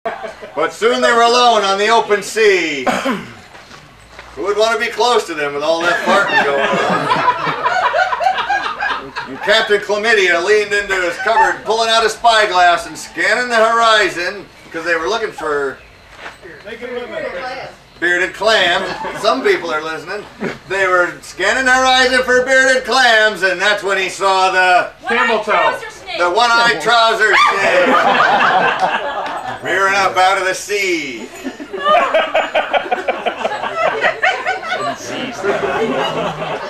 But soon they were alone on the open sea. Who would want to be close to them with all that farting going on? And Captain Chlamydia leaned into his cupboard, pulling out a spyglass and scanning the horizon, because they were looking for bearded clams. Some people are listening. They were scanning the horizon for bearded clams, and that's when he saw the camel toe. The one-eyed trouser snake rearing up out of the sea.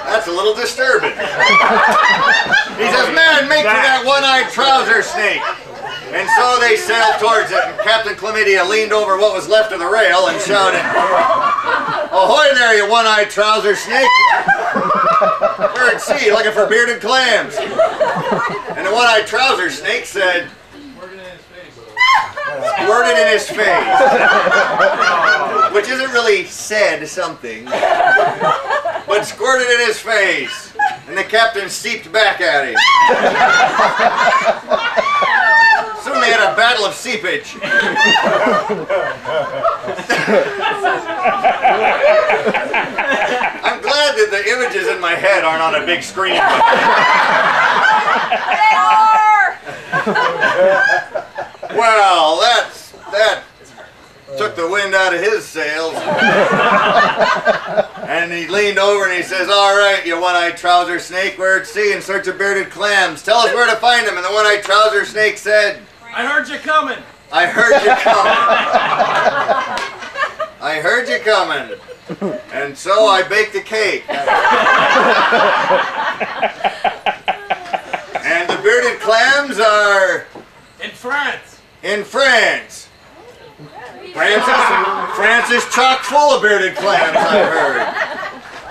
That's a little disturbing. He says, "Man, make for that one-eyed trouser snake." And so they sailed towards it, and Captain Chlamydia leaned over what was left of the rail and shouted, "Ahoy there, you one-eyed trouser snake! We're at sea looking for bearded clams." And the one-eyed trouser snake said, "Squirted in his face." Which isn't really said something, but squirted in his face. And the captain seeped back at him. Soon they had a battle of seepage. I'm glad that the images in my head aren't on a big screen. They are! Well, that took the wind out of his sails. And he leaned over and he says, "All right, you one-eyed trouser snake, we're at sea in search of bearded clams. Tell us where to find them." And the one-eyed trouser snake said, "I heard you coming." "I heard you coming. I heard you coming. And so I baked a cake." And the bearded clams are in France. In France. France is chock full of bearded clams, I heard.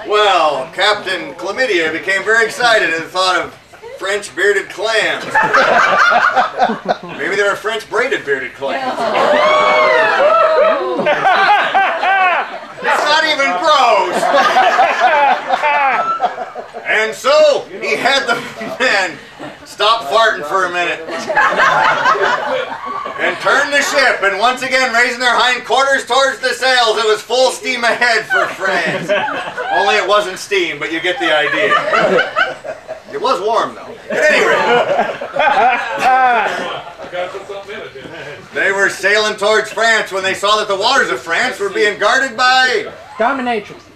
Well, Captain Chlamydia became very excited at the thought of French bearded clams. Maybe they were French braided bearded clams. It's not even gross. And so he had the men stop farting for a minute and turn the ship, and once again raising their hindquarters towards the sails, it was full steam ahead for France. Only it wasn't steam, but you get the idea. It was warm though. At any rate, they were sailing towards France when they saw that the waters of France were being guarded by dominatrixes.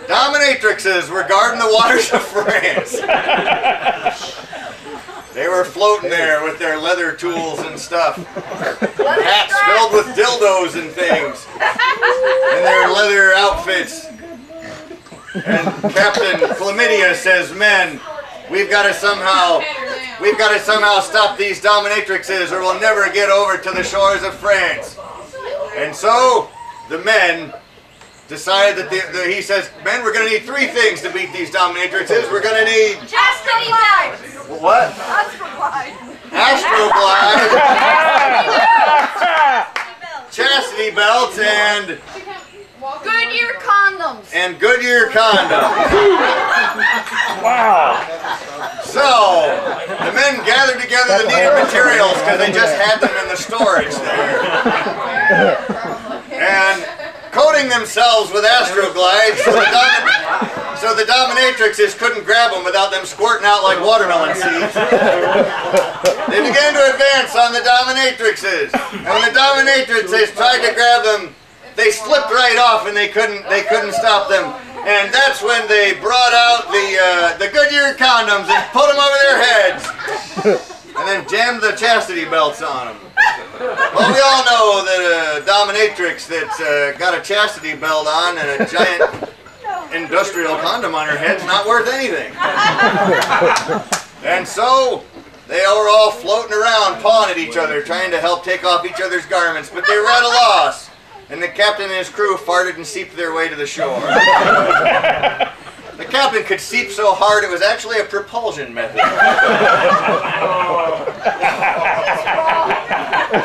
Dominatrixes were guarding the waters of France. They were floating there with their leather tools and stuff. Hats filled with dildos and things. In their leather outfits. And Captain Chlamydia says, "Men, we've got to somehow stop these dominatrixes or we'll never get over to the shores of France." And so the men decided that he says, "Men, we're going to need three things to beat these dominatrixes. We're going to need..." Chastity belts! What? Astroglide. Astroglide. Chastity belts and... Goodyear condoms. And Goodyear condoms. Wow. So, the men gathered together the needed materials because they just had them in the storage there. And coating themselves with Astroglide so the dominatrixes couldn't grab them without them squirting out like watermelon seeds. They began to advance on the dominatrixes. And when the dominatrixes tried to grab them, they slipped right off and they couldn't stop them. And that's when they brought out the Goodyear condoms and put them over their heads. And then jammed the chastity belts on them. Well, we all know that a dominatrix that's got a chastity belt on and a giant industrial condom on her head's not worth anything. And so they were all floating around, pawing at each other, trying to help take off each other's garments, but they were at a loss. And the captain and his crew farted and seeped their way to the shore. The captain could seep so hard it was actually a propulsion method.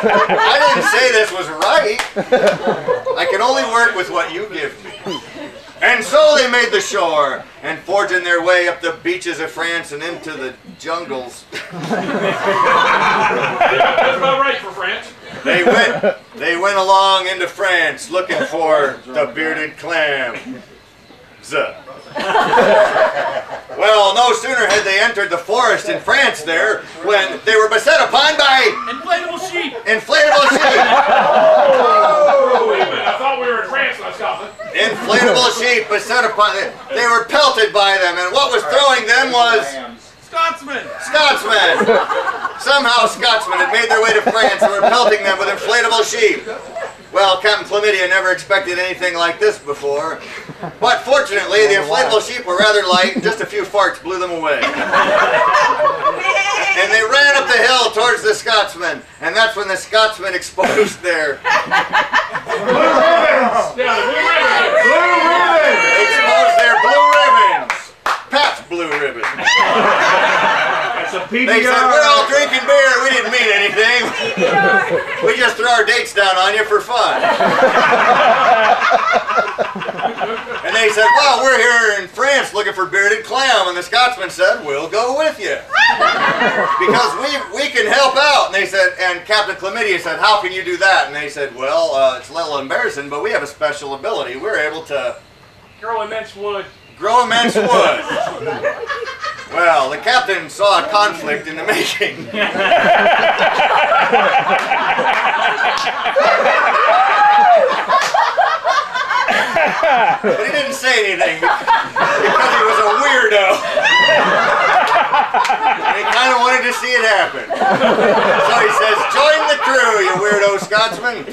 I didn't say this was right. I can only work with what you give me. And so they made the shore, and forging their way up the beaches of France and into the jungles. That's about right for France. They went along into France looking for the bearded clam. Well, no sooner had they entered the forest in France there, when they were beset upon by Inflatable sheep. inflatable sheep. Oh, wait a minute. I thought we were in France, not Scotland. Inflatable sheep beset upon them. They were pelted by them, and what was throwing them was Scotsmen. Scotsmen. Somehow Scotsmen had made their way to France and were pelting them with inflatable sheep. Well, Captain Chlamydia never expected anything like this before. But fortunately, the inflatable sheep were rather light, and just a few farts blew them away. And they ran up the hill towards the Scotsmen, and that's when the Scotsmen exposed their... Blue ribbons. Yeah, the blue ribbons. Blue ribbon! exposed their blue ribbons. Pat's blue ribbon. That's a PBR. They said, we're all drinking beer, we didn't mean anything. We just threw our dates down on you for fun. And they said, well, we're here in France looking for bearded clam. And the Scotsman said, we'll go with you. Because we can help out. And they said, and Captain Chlamydia said, how can you do that? And they said, well, it's a little embarrassing, but we have a special ability. We're able to Grow immense wood. grow immense wood. Well, the captain saw a conflict in the making. But he didn't say anything because he was a weirdo. And he kind of wanted to see it happen. So he says, join the crew, you weirdo Scotsman.